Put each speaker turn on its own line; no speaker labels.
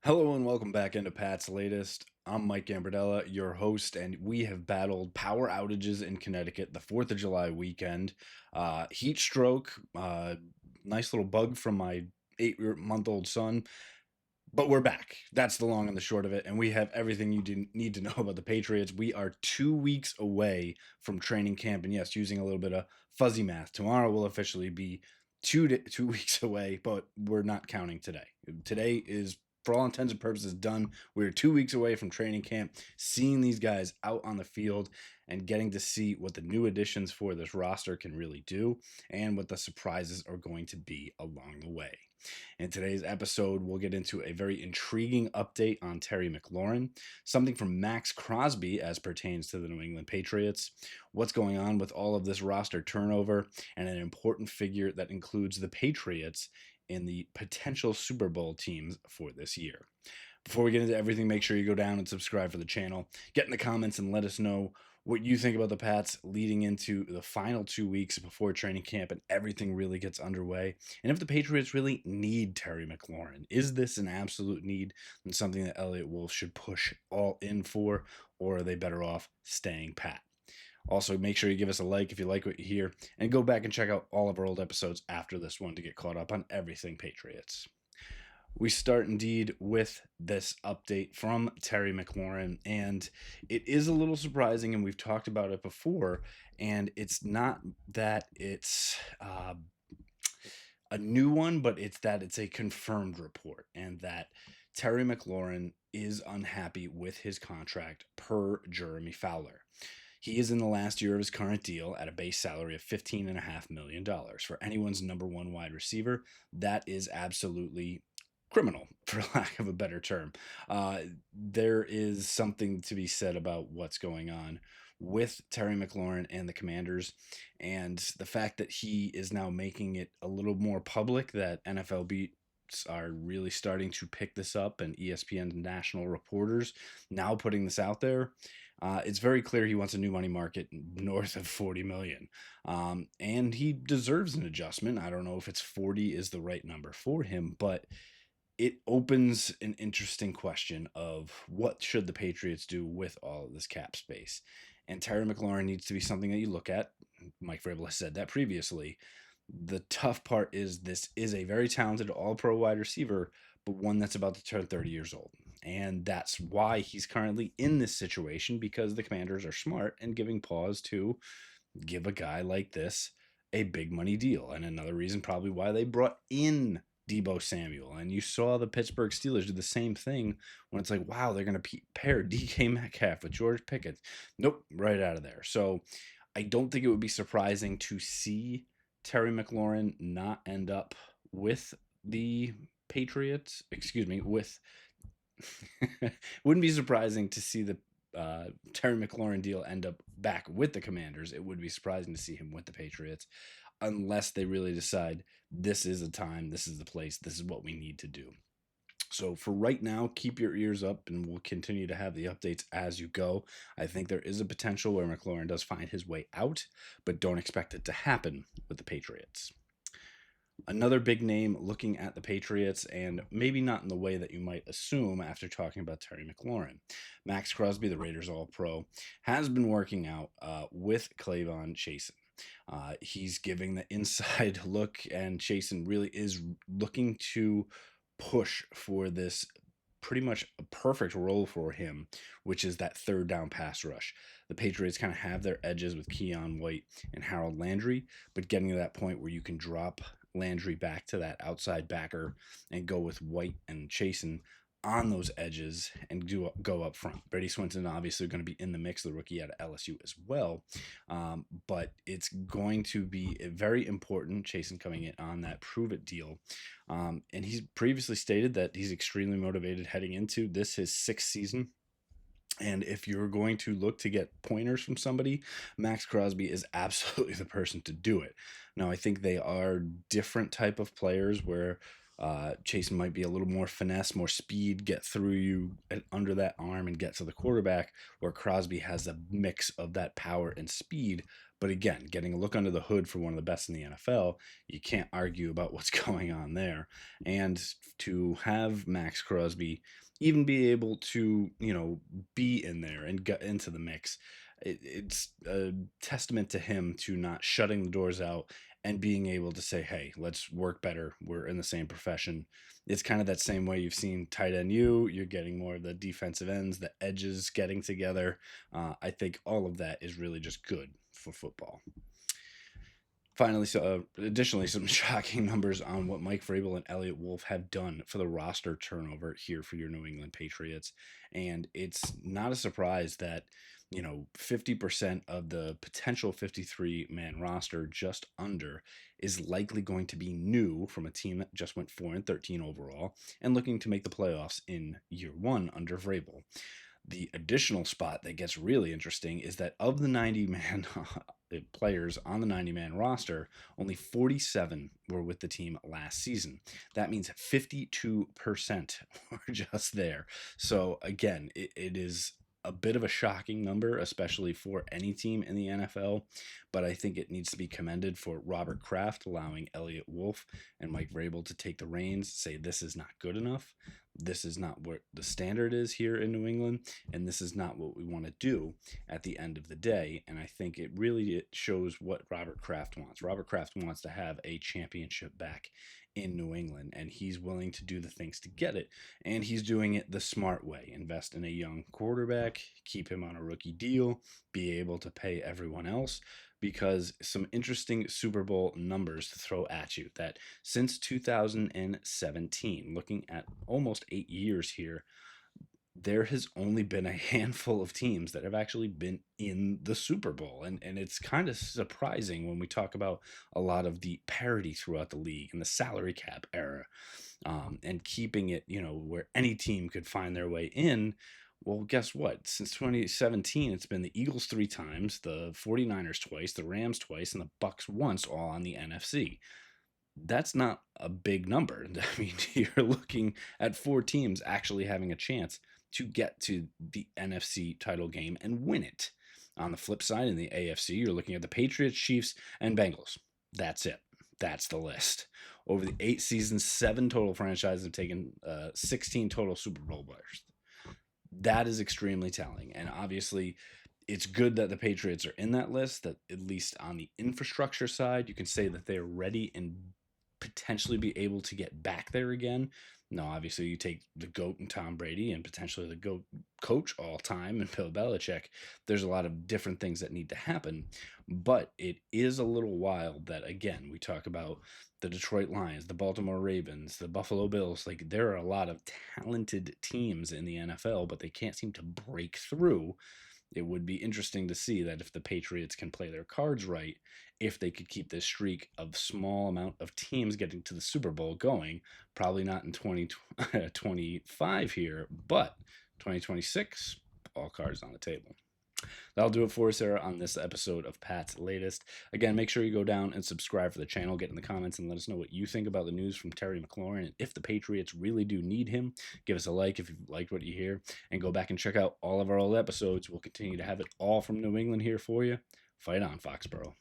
Hello and welcome back into Pat's Latest. I'm Mike Gambardella, your host, and we have battled power outages in Connecticut the 4th of July weekend. Heat stroke, nice little bug from my 8-month-old son, but we're back. That's the long and the short of it, and we have everything you need to know about the Patriots. We are 2 weeks away from training camp, and yes, using a little bit of fuzzy math, tomorrow will officially be 2 weeks away, but we're not counting today. Today is, for all intents and purposes, done. We're 2 weeks away from training camp, seeing these guys out on the field and getting to see what the new additions for this roster can really do and what the surprises are going to be along the way. In today's episode, we'll get into a very intriguing update on Terry McLaurin, something from Maxx Crosby as pertains to the New England Patriots, what's going on with all of this roster turnover, and an important figure that includes the Patriots in the potential Super Bowl teams for this year. Before we get into everything, make sure you go down and subscribe for the channel. Get in the comments and let us know what you think about the Pats leading into the final 2 weeks before training camp and everything really gets underway. And if the Patriots really need Terry McLaurin, is this an absolute need and something that Elliott Wolf should push all in for, or are they better off staying pat? Also, make sure you give us a like if you like what you hear, and go back and check out all of our old episodes after this one to get caught up on everything Patriots. We start indeed with this update from Terry McLaurin, and it is a little surprising, and we've talked about it before, and it's not that it's a new one, but it's that it's a confirmed report, and that Terry McLaurin is unhappy with his contract per Jeremy Fowler. He is in the last year of his current deal at a base salary of $15.5 million. For anyone's number one wide receiver, that is absolutely criminal, for lack of a better term. There is something to be said about what's going on with Terry McLaurin and the Commanders, and the fact that he is now making it a little more public that NFL beats are really starting to pick this up, and ESPN national reporters now putting this out there. It's very clear he wants a new money market north of 40 million. And he deserves an adjustment. I don't know if it's 40 is the right number for him, but it opens an interesting question of what should the Patriots do with all of this cap space. And Terry McLaurin needs to be something that you look at. Mike Vrabel has said that previously. The tough part is this is a very talented all-pro wide receiver, but one that's about to turn 30 years old. And that's why he's currently in this situation, because the Commanders are smart and giving pause to give a guy like this a big money deal. And another reason probably why they brought in Deebo Samuel. And you saw the Pittsburgh Steelers do the same thing when it's like, wow, they're going to pair DK Metcalf with George Pickens. Nope, right out of there. So I don't think it would be surprising to see Terry McLaurin not end up with the Patriots. Excuse me, with wouldn't be surprising to see the Terry McLaurin deal end up back with the Commanders. It would be surprising to see him with the Patriots, unless they really decide this is the time, this is the place, this is what we need to do. So for right now, keep your ears up, and we'll continue to have the updates as you go. I think there is a potential where McLaurin does find his way out, but don't expect it to happen with the Patriots. Another big name looking at the Patriots, and maybe not in the way that you might assume after talking about Terry McLaurin. Maxx Crosby, the Raiders All-Pro, has been working out with Clavon Chasen. He's giving the inside look, and Chasen really is looking to push for this pretty much a perfect role for him, which is that third down pass rush. The Patriots kind of have their edges with Keon White and Harold Landry, but getting to that point where you can drop Landry back to that outside backer and go with White and Chasen on those edges and go up front. Brady Swinton obviously going to be in the mix, the rookie out of LSU as well, but it's going to be very important, Chasen coming in on that prove-it deal. And he's previously stated that he's extremely motivated heading into this, his sixth season. And if you're going to look to get pointers from somebody, Maxx Crosby is absolutely the person to do it. Now, I think they are different type of players where Chasing might be a little more finesse, more speed, get through you and under that arm and get to the quarterback, where Crosby has a mix of that power and speed. But again, getting a look under the hood for one of the best in the NFL, you can't argue about what's going on there. And to have Maxx Crosby even be able to, be in there and get into the mix, it's a testament to him to not shutting the doors out and being able to say, hey, let's work better. We're in the same profession. It's kind of that same way you've seen tight end you're getting more of the defensive ends, the edges getting together. I think all of that is really just good for football. Finally, additionally, some shocking numbers on what Mike Vrabel and Elliott Wolf have done for the roster turnover here for your New England Patriots. And it's not a surprise that, 50% of the potential 53-man roster, just under, is likely going to be new from a team that just went 4-13 overall and looking to make the playoffs in year one under Vrabel. The additional spot that gets really interesting is that of the 90-man players on the 90-man roster, only 47 were with the team last season. That means 52% were just there. So again, it is a bit of a shocking number, especially for any team in the NFL, but I think it needs to be commended for Robert Kraft allowing Elliott Wolf and Mike Vrabel to take the reins, say this is not good enough. This is not what the standard is here in New England, and this is not what we want to do at the end of the day. And I think it shows what Robert Kraft wants. Robert Kraft wants to have a championship back in New England, and he's willing to do the things to get it. And he's doing it the smart way. Invest in a young quarterback, keep him on a rookie deal, be able to pay everyone else, because some interesting Super Bowl numbers to throw at you that since 2017, looking at almost 8 years here, there has only been a handful of teams that have actually been in the Super Bowl. And it's kind of surprising when we talk about a lot of the parity throughout the league and the salary cap era, and keeping it, where any team could find their way in. Well, guess what? Since 2017, it's been the Eagles 3 times, the 49ers twice, the Rams twice, and the Bucks once, all on the NFC. That's not a big number. I mean, you're looking at 4 teams actually having a chance to get to the NFC title game and win it. On the flip side, in the AFC, you're looking at the Patriots, Chiefs, and Bengals. That's it. That's the list. Over the 8 seasons, 7 total franchises have taken 16 total Super Bowl winners. That is extremely telling. And obviously, it's good that the Patriots are in that list, that at least on the infrastructure side, you can say that they're ready and potentially be able to get back there again. No, obviously you take the GOAT and Tom Brady and potentially the GOAT coach all time and Bill Belichick. There's a lot of different things that need to happen, but it is a little wild that, again, we talk about the Detroit Lions, the Baltimore Ravens, the Buffalo Bills. Like, there are a lot of talented teams in the NFL, but they can't seem to break through. It would be interesting to see that if the Patriots can play their cards right, if they could keep this streak of small amount of teams getting to the Super Bowl going. Probably not in 2025 here, but 2026, all cards on the table. That'll do it for us, Sarah, on this episode of Pat's Latest. Again, make sure you go down and subscribe for the channel. Get in the comments and let us know what you think about the news from Terry McLaurin. And if the Patriots really do need him, give us a like if you liked what you hear. And go back and check out all of our old episodes. We'll continue to have it all from New England here for you. Fight on, Foxborough.